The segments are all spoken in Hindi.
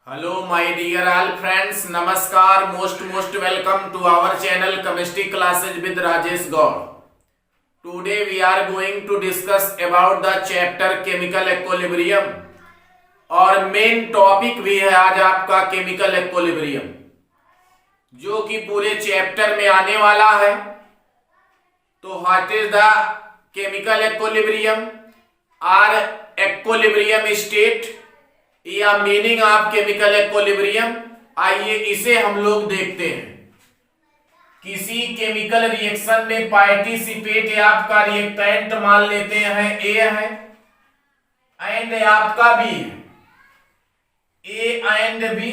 Hello my dear all friends, नमस्कार, most welcome to our channel chemistry classes with Rajesh Gaur. Today we are going to discuss about the chapter chemical equilibrium और मेन टॉपिक भी है आज आपका केमिकल इक्विलिब्रियम, जो कि पूरे चैप्टर में आने वाला है। तो what is the chemical equilibrium और इक्विलिब्रियम स्टेट या मीनिंग ऑफ केमिकल इक्विलिब्रियम, आइए इसे हम लोग देखते हैं। किसी केमिकल रिएक्शन में पार्टिसिपेट आपका रिएक्टेंट मान लेते हैं ए है एंड आपका बी है, a and b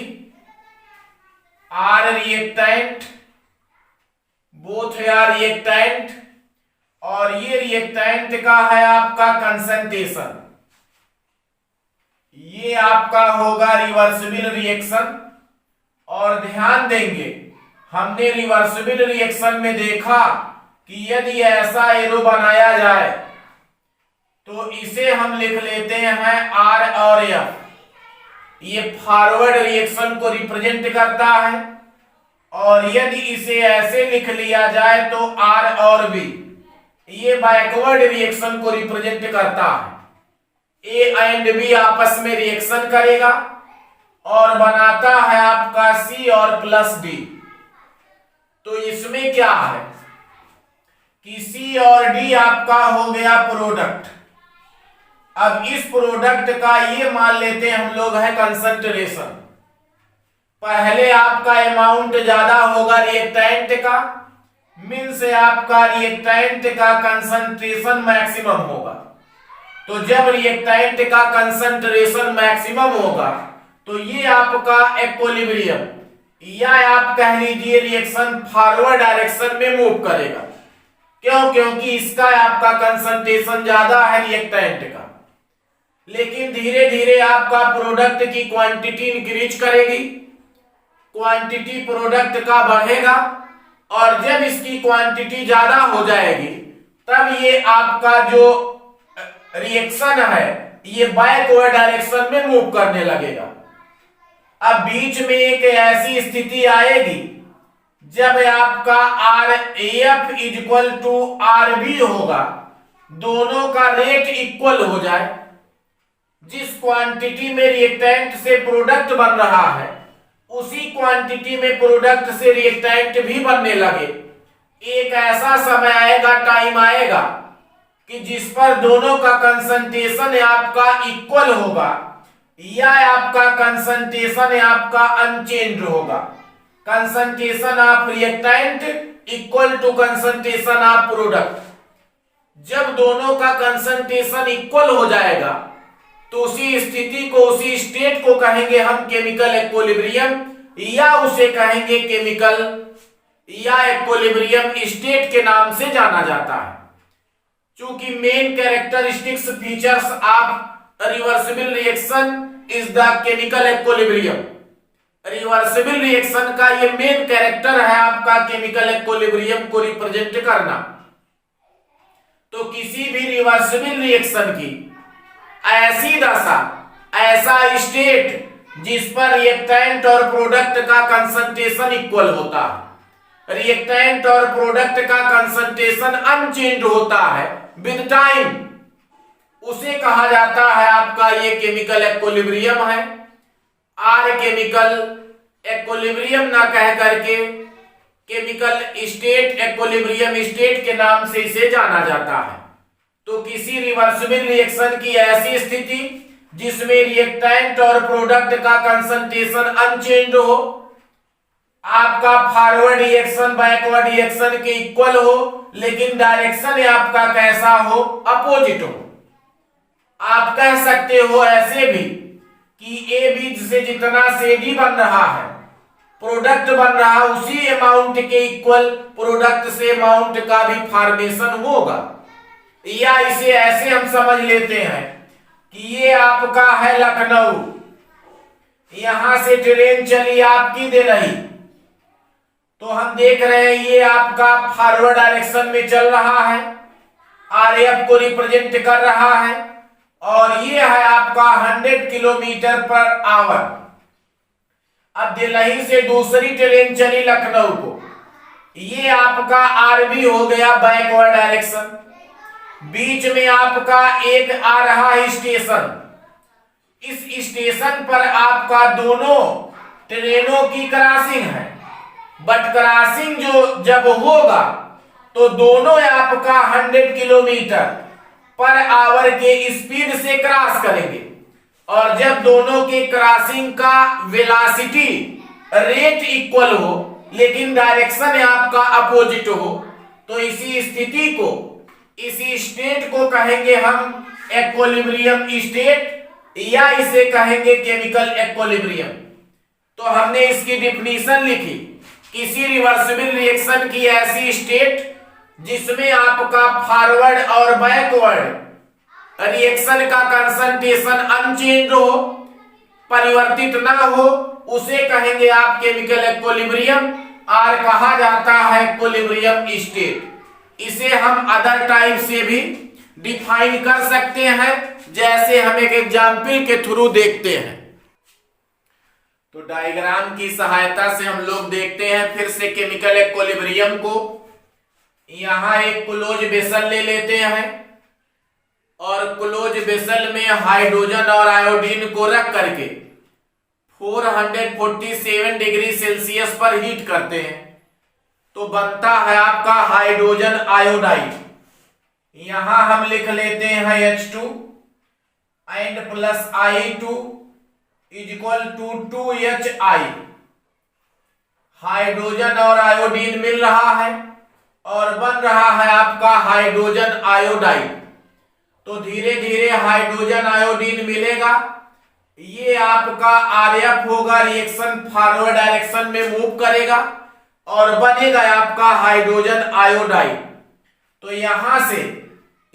are reactant, both are reactant, और ये रिएक्टेंट का है आपका कंसंट्रेशन। ये आपका होगा रिवर्सिबल रिएक्शन। और ध्यान देंगे, हमने रिवर्सिबल रिएक्शन में देखा कि यदि ऐसा एरो बनाया जाए तो इसे हम लिख लेते हैं आर और एफ। ये फॉरवर्ड रिएक्शन को रिप्रेजेंट करता है। और यदि इसे ऐसे लिख लिया जाए तो आर और बी, ये बैकवर्ड रिएक्शन को रिप्रेजेंट करता है। ए एंड बी आपस में रिएक्शन करेगा और बनाता है आपका सी और प्लस डी। तो इसमें क्या है कि सी और डी आपका हो गया प्रोडक्ट। अब इस प्रोडक्ट का ये मान लेते हैं हम लोग है कंसंट्रेशन। पहले आपका अमाउंट ज्यादा होगा रिएक्टेंट का, मीन से आपका रिएक्टेंट का कंसंट्रेशन मैक्सिमम होगा। तो जब रिएक्टेंट का कंसंट्रेशन मैक्सिमम होगा तो ये आपका इक्विलिब्रियम या आप कह लीजिए रिएक्शन फॉरवर्ड डायरेक्शन में मूव करेगा। क्यों? क्योंकि इसका आपका कंसंट्रेशन ज्यादा है रिएक्टेंट का। लेकिन धीरे धीरे आपका प्रोडक्ट की क्वांटिटी इंक्रीज करेगी, क्वांटिटी प्रोडक्ट का बढ़ेगा, और जब इसकी क्वांटिटी ज्यादा हो जाएगी तब ये आपका जो रिएक्शन है ये बैकवर्ड डायरेक्शन में मूव करने लगेगा। अब बीच में एक ऐसी स्थिति आएगी जब आपका r f is equal to r b होगा, दोनों का रेट इक्वल हो जाए। जिस क्वांटिटी में रिएक्टेंट से प्रोडक्ट बन रहा है उसी क्वांटिटी में प्रोडक्ट से रिएक्टेंट भी बनने लगे। एक ऐसा समय आएगा, टाइम आएगा कि जिस पर दोनों का कंसंट्रेशन आपका इक्वल होगा या आपका कंसंट्रेशन आपका अनचेंज होगा। Concentration of reactant equal to concentration of product. जब दोनों का कंसंट्रेशन इक्वल हो जाएगा तो उसी स्थिति को, उसी स्टेट को कहेंगे हम केमिकल इक्विलिब्रियम, या उसे कहेंगे केमिकल या इक्विलिब्रियम स्टेट के नाम से जाना जाता है। चूंकि main characteristics features of reversible reaction is the chemical equilibrium. Reversible reaction का ये मेन कैरेक्टर है आपका केमिकल इक्विलिब्रियम को रिप्रेजेंट करना। तो किसी भी रिवर्सिबल रिएक्शन की ऐसी दशा, ऐसा स्टेट जिस पर रिएक्टेंट और प्रोडक्ट का कंसंट्रेशन इक्वल होता है, रिएक्टेंट और प्रोडक्ट का कंसंट्रेशन अनचेंज होता है विद टाइम, उसे कहा जाता है आपका ये केमिकल इक्विलिब्रियम है। आर केमिकल इक्विलिब्रियम ना कह करके केमिकल स्टेट, इक्विलिब्रियम स्टेट के नाम से इसे जाना जाता है। तो किसी रिवर्सिबल रिएक्शन की ऐसी स्थिति जिसमें रिएक्टेंट और प्रोडक्ट का कंसंट्रेशन अनचेंज हो, आपका फॉरवर्ड रिएक्शन बैकवर्ड रिएक्शन के इक्वल हो, लेकिन डायरेक्शन आपका कैसा हो, अपोजिट हो। आप कह सकते हो ऐसे भी कि ए बी से जितना से डी बन रहा है, प्रोडक्ट बन रहा, उसी अमाउंट के इक्वल प्रोडक्ट से अमाउंट का भी फॉर्मेशन होगा। या इसे ऐसे हम समझ लेते हैं कि ये आपका है लखनऊ, यहां से ट्रेन चली आपकी दे रही, तो हम देख रहे हैं ये आपका फॉरवर्ड डायरेक्शन में चल रहा है, आरएफ को रिप्रेजेंट कर रहा है, और ये है आपका 100 किलोमीटर पर आवर। अब दिल्ली से दूसरी ट्रेन चली लखनऊ को, ये आपका आरबी हो गया बैकवर्ड डायरेक्शन। बीच में आपका एक आ रहा है स्टेशन, इस स्टेशन पर आपका दोनों ट्रेनों की क्रॉसिंग है, बट क्रॉसिंग जो जब होगा तो दोनों आपका 100 किलोमीटर पर आवर के स्पीड से क्रॉस करेंगे। और जब दोनों के क्रॉसिंग का वेलोसिटी रेट इक्वल हो लेकिन डायरेक्शन आपका अपोजिट हो, तो इसी स्थिति को, इसी स्टेट को कहेंगे हम इक्विलिब्रियम स्टेट, या इसे कहेंगे केमिकल इक्विलिब्रियम। तो हमने इसकी डिफिनीशन लिखी, किसी रिवर्सिबल रिएक्शन की ऐसी स्टेट जिसमें आपका फॉरवर्ड और बैकवर्ड रिएक्शन का कंसंट्रेशन अनचेंज हो, परिवर्तित ना हो, उसे कहेंगे आप केमिकल इक्विलिब्रियम, और कहा जाता है इक्विलिब्रियम स्टेट। इसे हम अदर टाइप से भी डिफाइन कर सकते हैं, जैसे हम एक एग्जाम्पल के थ्रू देखते हैं। तो डायग्राम की सहायता से हम लोग देखते हैं फिर से केमिकल इक्विलिब्रियम को। यहां एक क्लोज वेसल ले लेते हैं और क्लोज वेसल में हाइड्रोजन और आयोडीन को रख करके 447 डिग्री सेल्सियस पर हीट करते हैं, तो बनता है आपका हाइड्रोजन आयोडाइड। यहां हम लिख लेते हैं H2 and plus I2 is equal to 2HI। Hydrogen और आयोडीन मिल रहा है और बन रहा है आपका हाइड्रोजन आयोडाइड। तो धीरे धीरे हाइड्रोजन आयोडीन मिलेगा, ये आपका RF होगा, रिएक्शन फॉरवर्ड डायरेक्शन में मूव करेगा और बनेगा आपका हाइड्रोजन आयोडाइड। तो यहां से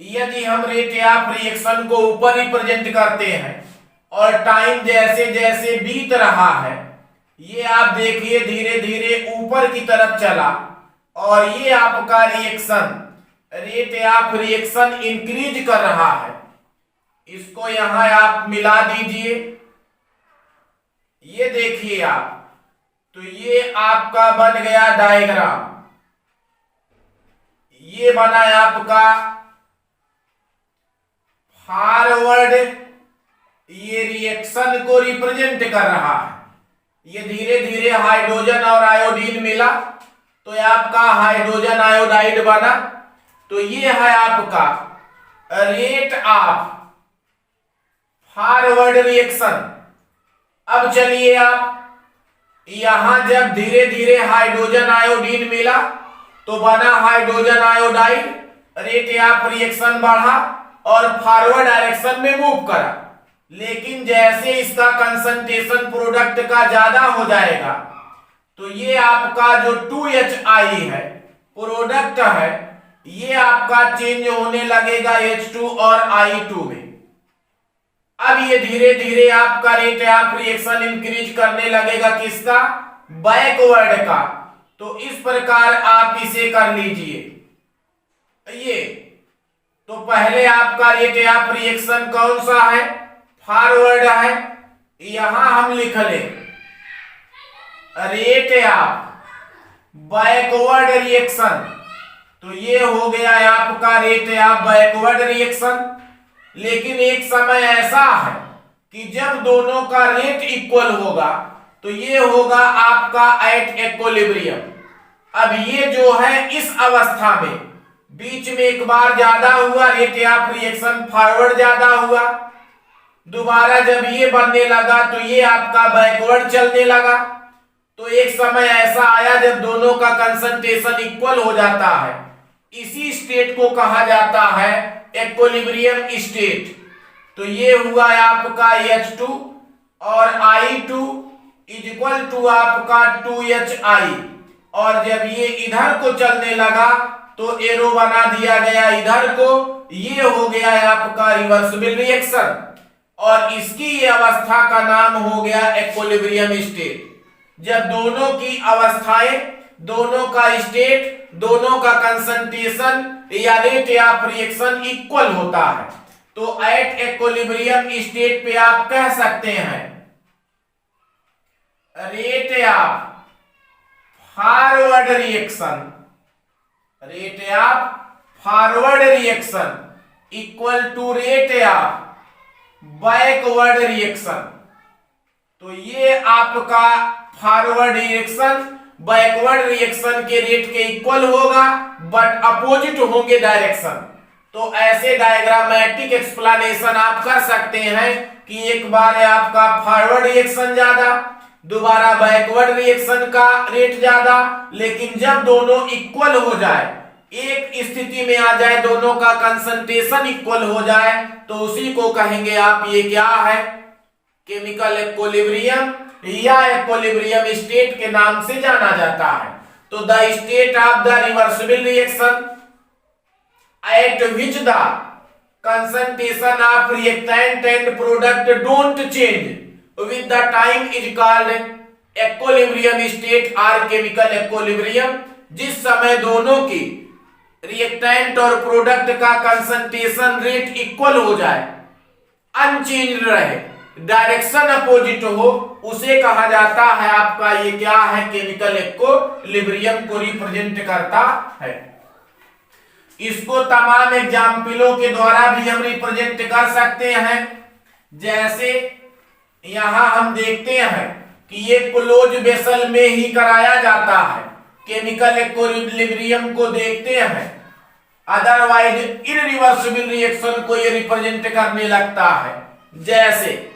यदि हम रेट ऑफ रिएक्शन को ऊपर रिप्रेजेंट करते हैं और टाइम जैसे जैसे बीत रहा है, ये आप देखिए धीरे धीरे ऊपर की तरफ चला और ये आपका reaction, rate of reaction increase कर रहा है। इसको यहां आप मिला दीजिए, ये देखिए आप, तो ये आपका बन गया डायग्राम, ये बना आपका फॉरवर्ड, ये रिएक्शन को रिप्रेजेंट कर रहा है। ये धीरे धीरे हाइड्रोजन और आयोडीन मिला तो आपका हाइड्रोजन आयोडाइड बना। तो ये है आपका रेट ऑफ फॉरवर्ड रिएक्शन। अब चलिए आप, यहां जब धीरे धीरे हाइड्रोजन आयोडीन मिला तो बना hydrogen iodide, rate of reaction बढ़ा और फॉरवर्ड डायरेक्शन में मूव करा। लेकिन जैसे इसका कंसंट्रेशन प्रोडक्ट का ज्यादा हो जाएगा तो ये आपका जो 2HI है प्रोडक्ट है, ये आपका चेंज होने लगेगा H2 और I2 में। अब ये धीरे धीरे आपका रेट ऑफ रिएक्शन इंक्रीज करने लगेगा, किसका, बैकवर्ड का। तो इस प्रकार आप इसे कर लीजिए। ये तो पहले आपका रेट ऑफ रिएक्शन कौन सा है, फॉरवर्ड है। यहां हम लिख लें रेट ऑफ बैकवर्ड रिएक्शन, तो ये हो गया आपका रेट ऑफ बैकवर्ड रिएक्शन। लेकिन एक समय ऐसा है कि जब दोनों का रेट इक्वल होगा तो ये होगा आपका एट इक्विलिब्रियम। अब ये जो है इस अवस्था में बीच में एक बार ज्यादा हुआ, रेट ऑफ रिएक्शन फॉरवर्ड ज्यादा हुआ, दोबारा जब ये बनने लगा तो ये आपका बैकवर्ड चलने लगा। तो एक समय ऐसा आया जब दोनों का कंसंट्रेशन इक्वल हो जाता है, इसी स्टेट को कहा जाता है इक्विलिब्रियम स्टेट। तो ये हुआ आपका H2 और I2 इज इक्वल टू आपका 2HI, और जब ये इधर को चलने लगा तो एरो बना दिया गया इधर को, ये हो गया आपका रिवर्सिबल रिएक्शन और इसकी ये अवस्था का नाम हो गया इक्विलिब्रियम स्टेट। जब दोनों की अवस्थाएं, दोनों का स्टेट, दोनों का कंसंट्रेशन या रेट ऑफ रिएक्शन इक्वल होता है, तो एट इक्विलिब्रियम स्टेट पे आप कह सकते हैं rate of forward reaction equal to rate of backward reaction. तो ये आपका फॉरवर्ड रिएक्शन बैकवर्ड रिएक्शन के रेट के इक्वल होगा, बट अपोजिट होंगे डायरेक्शन। तो ऐसे डायग्रामेटिक एक्सप्लेनेशन आप कर सकते हैं कि एक बार है आपका फॉरवर्ड रिएक्शन ज्यादा, दोबारा बैकवर्ड रिएक्शन का रेट ज्यादा, लेकिन जब दोनों इक्वल हो जाए, एक स्थिति में आ जाए, दोनों का कंसंट्रेशन इक्वल हो जाए, तो उसी को कहेंगे आप, ये क्या है, केमिकल इक्विलिब्रियम या इक्विलिब्रियम स्टेट के नाम से जाना जाता है। तो the state of the reversible reaction at which the concentration of reactant and product don't change with the time is called equilibrium state और केमिकल इक्विलिब्रियम। जिस समय दोनों की रिएक्टेंट और प्रोडक्ट का कंसंट्रेशन रेट इक्वल हो जाए, अनचेंज रहे, डायरेक्शन अपोजिट हो, उसे कहा जाता है आपका, ये क्या है, केमिकल इक्विलिब्रियम को रिप्रेजेंट करता है। इसको तमाम एग्जाम्पलों के द्वारा भी हम रिप्रेजेंट कर सकते हैं। जैसे यहां हम देखते हैं कि ये क्लोज वेसल में ही कराया जाता है, केमिकल इक्विलिब्रियम को देखते हैं, अदरवाइज इरिवर्सिबल रिएक्शन को ये रिप्रेजेंट करने लगता है। जैसे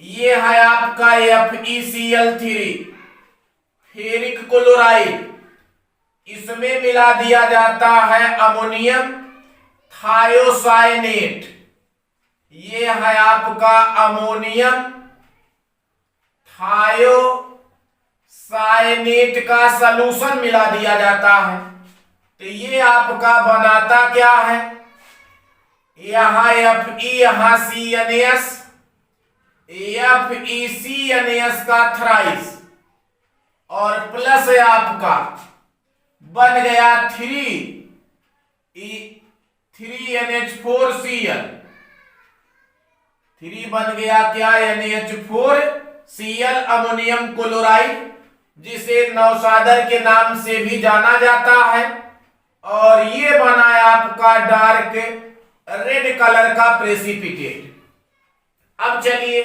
ये है आपका FeCl3 फेरिक क्लोराइड, इसमें मिला दिया जाता है अमोनियम थायोसाइनेट। ये है आपका अमोनियम थायोसाइनेट का सॉल्यूशन मिला दिया जाता है। तो ये आपका बनाता क्या है, यहां Fe, यहां CnS, FeCnS का थ्राइस, और प्लस आपका बन गया 3NH4Cl, 3 बन गया क्या, NH4Cl अमोनियम क्लोराइड, जिसे नौसादर के नाम से भी जाना जाता है। और ये बना आपका डार्क रेड कलर का प्रेसिपिटेट। अब चलिए,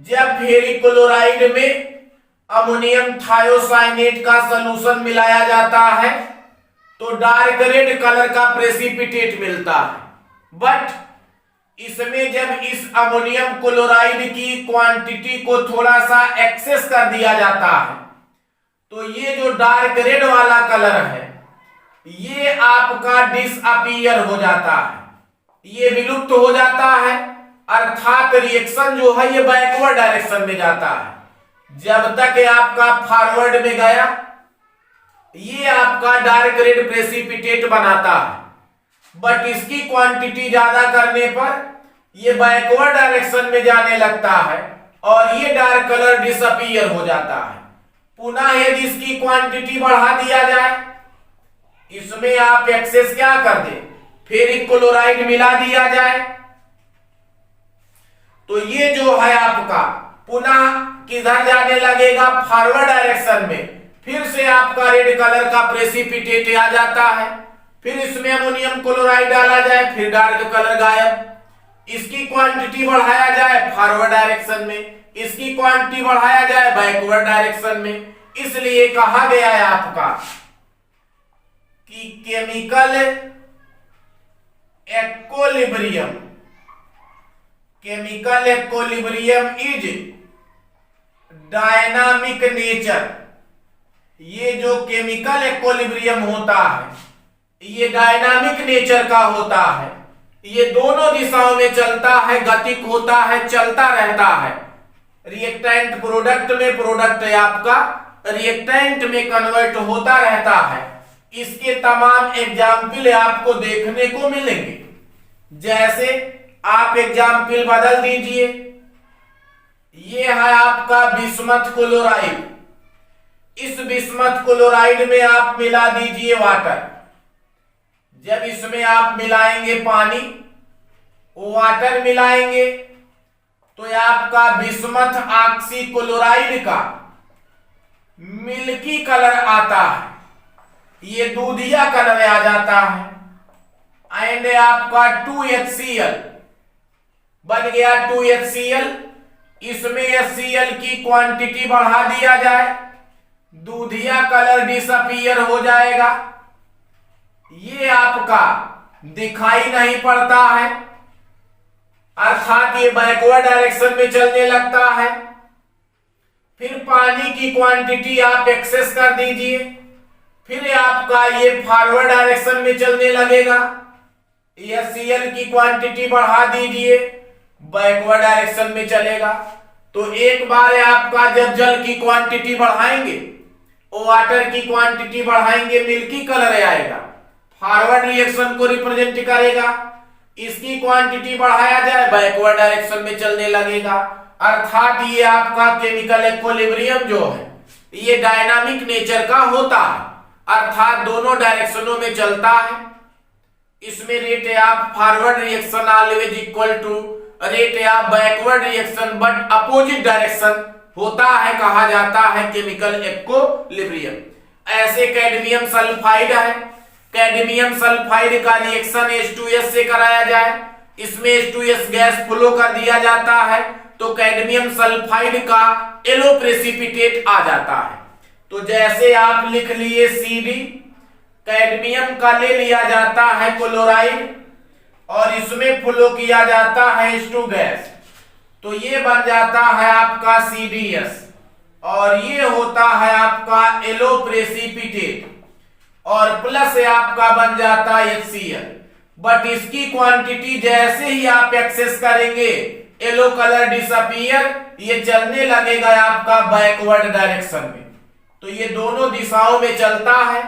जब फेरिक क्लोराइड में अमोनियम थायोसाइनेट का सॉल्यूशन मिलाया जाता है तो डार्क रेड कलर का प्रेसिपिटेट मिलता है। बट इसमें जब इस अमोनियम क्लोराइड की क्वांटिटी को थोड़ा सा एक्सेस कर दिया जाता है, तो ये जो डार्क रेड वाला कलर है, ये आपका डिसअपीयर हो जाता है, ये विलुप्त हो जाता है, अर्थात रिएक्शन जो है ये बैकवर्ड डायरेक्शन में जाता है। जब तक आपका फॉरवर्ड में गया, ये आपका डार्क रेड प्रेसिपिटेट बनाता है, बट इसकी क्वांटिटी ज्यादा करने पर ये बैकवर्ड डायरेक्शन में जाने लगता है और ये डार्क कलर डिसअपीयर हो जाता है। पुनः यदि इसकी क्वांटिटी बढ़ा दिया जाए, इसमें आप एक्सेस क्या कर दे, फेरिक क्लोराइड मिला दिया जाए, तो ये जो है आपका पुनः किधर जाने लगेगा, फॉरवर्ड डायरेक्शन में। फिर से आपका रेड कलर का प्रेसिपिटेट आ जाता है, फिर इसमें अमोनियम क्लोराइड डाला जाए, फिर डार्क कलर गायब। इसकी क्वांटिटी बढ़ाया जाए फॉरवर्ड डायरेक्शन में, इसकी क्वांटिटी बढ़ाया जाए बैकवर्ड डायरेक्शन में। इसलिए कहा गया है आपका कि chemical equilibrium is dynamic nature. ये जो केमिकल इक्विलिब्रियम होता है, ये डायनामिक नेचर का होता है, ये दोनों दिशाओं में चलता है, गतिक होता है, चलता रहता है। रिएक्टेंट प्रोडक्ट में, प्रोडक्ट आपका रिएक्टेंट में कन्वर्ट होता रहता है। इसके तमाम एग्जाम्पल आपको देखने को मिलेंगे। जैसे आप एग्जाम्पल बदल दीजिए, ये है आपका बिस्मथ क्लोराइड। इस बिस्मथ क्लोराइड में आप मिला दीजिए वाटर। जब इसमें आप मिलाएंगे पानी, वाटर मिलाएंगे, तो ये आपका बिस्मथ ऑक्सीक्लोराइड का मिल्की कलर आता है, ये दूधिया कलर आ जाता है। एंड आपका 2HCl बन गया 2HCl। इसमें HCl की क्वांटिटी बढ़ा दिया जाए, दूधिया कलर डिसअपीयर हो जाएगा, ये आपका दिखाई नहीं पड़ता है, अर्थात ये बैकवर्ड डायरेक्शन में चलने लगता है। फिर पानी की क्वांटिटी आप एक्सेस कर दीजिए, फिर आपका ये फॉरवर्ड डायरेक्शन में चलने लगेगा। HCl की क्वांटिटी बढ़ा दीजिए, बैकवर्ड डायरेक्शन में चलेगा। तो एक बार आपका जब जल की क्वांटिटी बढ़ाएंगे, वाटर की क्वांटिटी बढ़ाएंगे, मिल्की कलर आएगा, फॉरवर्ड रिएक्शन को रिप्रेजेंट करेगा। इसकी क्वांटिटी बढ़ाया जाए, बैकवर्ड डायरेक्शन में चलने लगेगा। अर्थात ये आपका केमिकल इक्विलिब्रियम जो है ये डायनामिक नेचर का होता है, अर्थात दोनों डायरेक्शनों में चलता है। इसमें rate of forward reaction always equal to rate of backward reaction but opposite direction होता है, कहा जाता है केमिकल इक्विलिब्रियम। ऐसे कैडमियम सल्फाइड है, कैडमियम सल्फाइड का रिएक्शन H2S से कराया जाए, इसमें H2S गैस फ्लो कर दिया जाता है तो कैडमियम सल्फाइड का येलो प्रेसिपिटेट आ जाता है। तो जैसे आप लिख लिए CD, कैडमियम का ले लिया जाता है क्लोराइड और इसमें फ्लो किया जाता है H2 गैस, तो ये बन जाता है आपका CDS और ये होता है आपका येलो प्रेसिपिटेट और प्लस आपका बन जाता है HCl। बट इसकी क्वांटिटी जैसे ही आप एक्सेस करेंगे, येलो कलर डिसअपीयर, ये चलने लगेगा आपका बैकवर्ड डायरेक्शन में। तो ये दोनों दिशाओं में चलता है,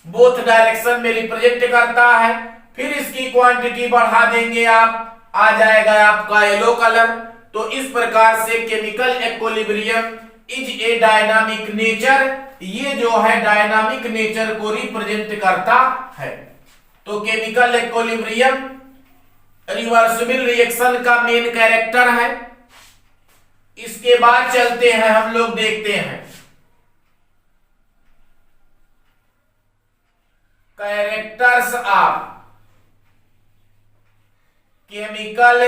बोथ डायरेक्शन में रिप्रेजेंट करता है। फिर इसकी क्वांटिटी बढ़ा देंगे आप, आ जाएगा आपका येलो कलर। तो इस प्रकार से chemical equilibrium is a dynamic nature, ये जो है डायनामिक नेचर को रिप्रेजेंट करता है। तो केमिकल इक्विलिब्रियम रिवर्सिबल रिएक्शन का मेन कैरेक्टर है। इसके बाद चलते हैं, हम लोग देखते हैं characters of chemical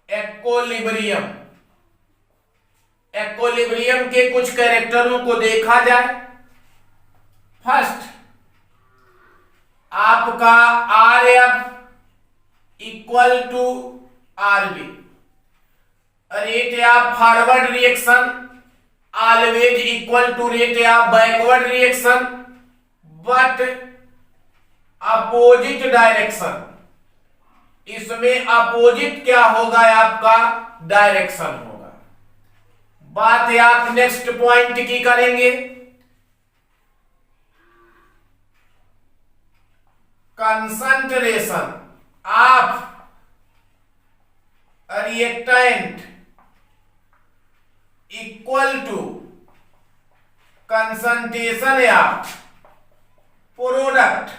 equilibrium. Equilibrium के कुछ कैरेक्टरों को देखा जाए। फर्स्ट आपका RF equal to RB, rate of forward reaction always equal to rate of backward reaction but opposite direction. इसमें अपोजिट क्या होगा, आपका डायरेक्शन होगा। बात है आप नेक्स्ट पॉइंट की करेंगे, concentration of reactant equal to concentration of product.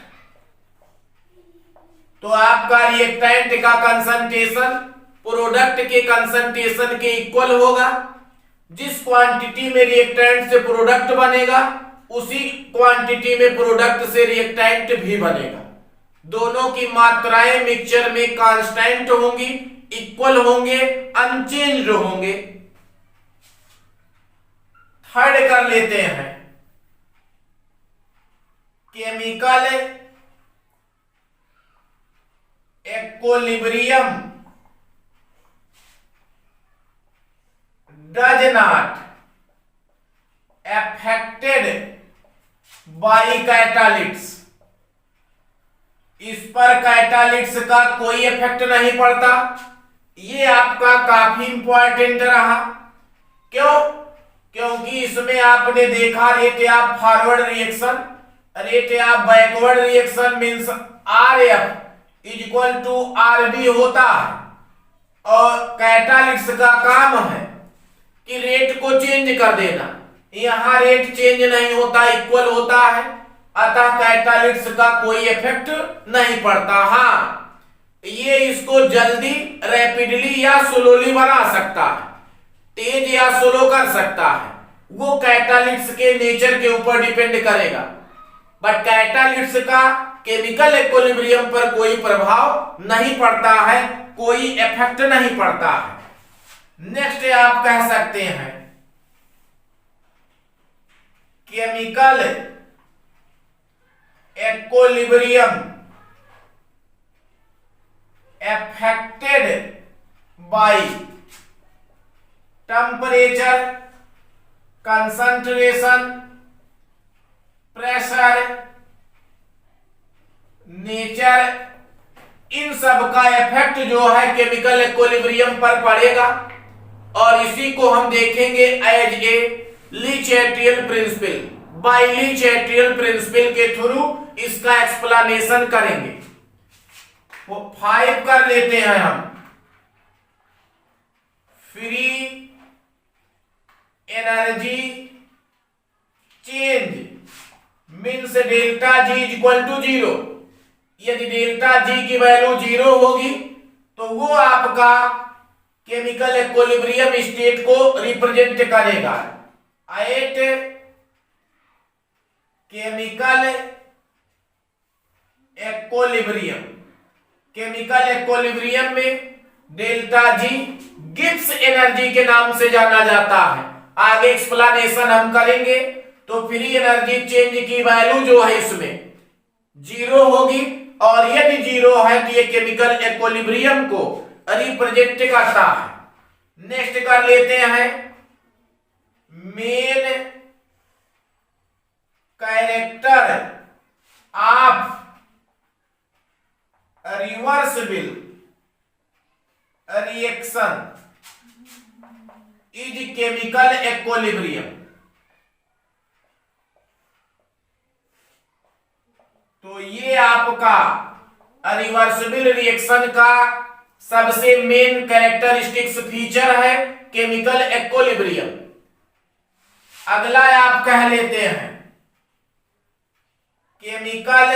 तो आपका रिएक्टेंट का कंसंट्रेशन प्रोडक्ट के कंसंट्रेशन के इक्वल होगा। जिस क्वांटिटी में रिएक्टेंट से प्रोडक्ट बनेगा उसी क्वांटिटी में प्रोडक्ट से रिएक्टेंट भी बनेगा। दोनों की मात्राएं मिक्सचर में कांस्टेंट होंगी, इक्वल होंगे, अनचेंज्ड होंगे। थर्ड कर लेते हैं chemical equilibrium does not affected by catalysts. इस पर कैटालिट्स का कोई इफेक्ट नहीं पड़ता। ये आपका काफी इंपॉर्टेंट रहा। क्यों? क्योंकि इसमें आपने देखा rate of forward reaction, rate of backward reaction means RF is equal to RB होता है और कैटालिट्स का काम है कि रेट को चेंज कर देना। यहां रेट चेंज नहीं होता, इक्वल होता है, अतः कैटालिट्स का कोई इफेक्ट नहीं पड़ता। हाँ, ये इसको जल्दी, रैपिडली या स्लोली बना सकता है, तेज या स्लो कर सकता है। वो कैटालिस्ट के नेचर के ऊपर डिपेंड करेगा। बट कैटालिस्ट का केमिकल इक्विलिब्रियम पर कोई प्रभाव नहीं पड़ता है, कोई इफेक्ट नहीं पड़ता है। नेक्स्ट आप कह सकते हैं chemical equilibrium affected by temperature, concentration, pressure, nature, इन सब का इफेक्ट जो है केमिकल इक्विलिब्रियम पर पड़ेगा। और इसी को हम देखेंगे as a Le Chatelier principle. By Le Chatelier principle के थ्रू इसका एक्सप्लेनेशन करेंगे। वो 5 कर लेते हैं हम। Free energy change means delta G is equal to 0। यदि डेल्टा जी की वैल्यू 0 होगी तो वो आपका केमिकल इक्विलिब्रियम स्टेट को रिप्रेजेंट करेगा। At chemical equilibrium, chemical equilibrium में डेल्टा जी गिब्स एनर्जी के नाम से जाना जाता है। आगे एक्सप्लेनेशन हम करेंगे। तो फ्री एनर्जी चेंज की वैल्यू जो है इसमें 0 होगी, और यदि 0 है तो ये केमिकल इक्विलिब्रियम को रिप्रेजेंट करता है। नेक्स्ट कर लेते हैं main character of reversible reaction is chemical equilibrium. तो ये आपका रिवर्सिबल रिएक्शन का सबसे मेन कैरेक्टरिस्टिक्स फीचर है केमिकल इक्विलिब्रियम। अगला आप कह लेते हैं chemical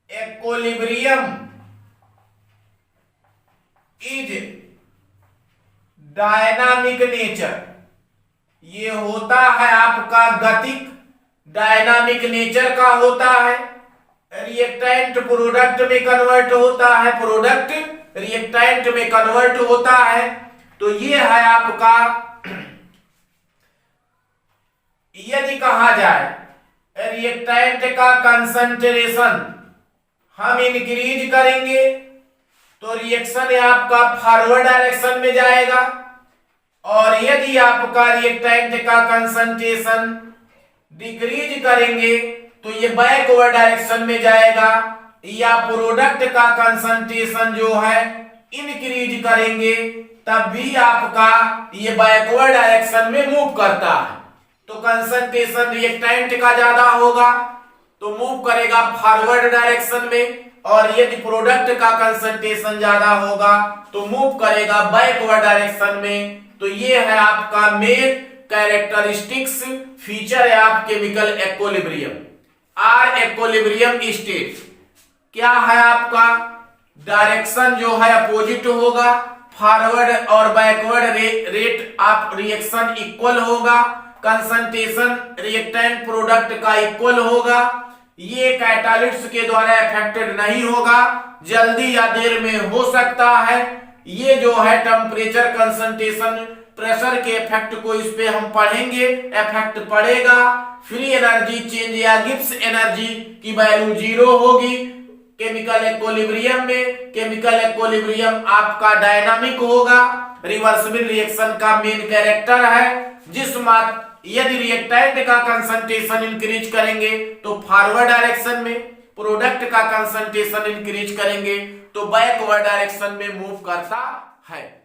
equilibrium is dynamic nature. ये होता है आपका गतिक, डायनामिक नेचर का होता है। रिएक्टेंट प्रोडक्ट में कन्वर्ट होता है, प्रोडक्ट रिएक्टेंट में कन्वर्ट होता है। तो ये है आपका, यदि कहा जाए रिएक्टेंट का कंसंट्रेशन हम इंक्रीज करेंगे तो रिएक्शन आपका फॉरवर्ड डायरेक्शन में जाएगा, और यदि आपका रिएक्टेंट का कंसंट्रेशन डिक्रीज करेंगे तो ये बैकवर्ड डायरेक्शन में जाएगा। या प्रोडक्ट का कंसंट्रेशन जो है इंक्रीज करेंगे तब भी आपका ये बैकवर्ड डायरेक्शन में मूव करता है। तो कंसंट्रेशन रिएक्टेंट का ज्यादा होगा तो मूव करेगा फॉरवर्ड डायरेक्शन में, और यदि प्रोडक्ट का कंसंट्रेशन ज्यादा होगा तो मूव करेगा बैकवर्ड डायरेक्शन में। तो ये है आपका मेन कैरेक्टरिस्टिक्स फीचर है आप chemical equilibrium. Or equilibrium state क्या है आपका, डायरेक्शन जो है अपोजिट होगा, फॉरवर्ड और backward rate of reaction equal होगा, कंसंट्रेशन रिएक्टेंट प्रोडक्ट का इक्वल होगा। ये कैटालिस्ट के द्वारा अफेक्टेड नहीं होगा, जल्दी या देर में हो सकता है। ये जो है टेम्परेचर, कंसंट्रेशन, प्रेशर के इफेक्ट को इस पे हम पढ़ेंगे, इफेक्ट पड़ेगा। फ्री एनर्जी चेंज या गिब्स एनर्जी की वैल्यू 0 होगी केमिकल इक्विलिब्रियम में। केमिकल इक्विलिब्रियम आपका डायनामिक होगा, रिवर्सिबल रिएक्शन का मेन कैरेक्टर है। जिस मात्र यदि रिएक्टेंट का कंसंट्रेशन इंक्रीज करेंगे तो फॉरवर्ड डायरेक्शन में, प्रोडक्ट का कंसंट्रेशन इंक्रीज करेंगे तो बैकवर्ड डायरेक्शन में मूव करता है।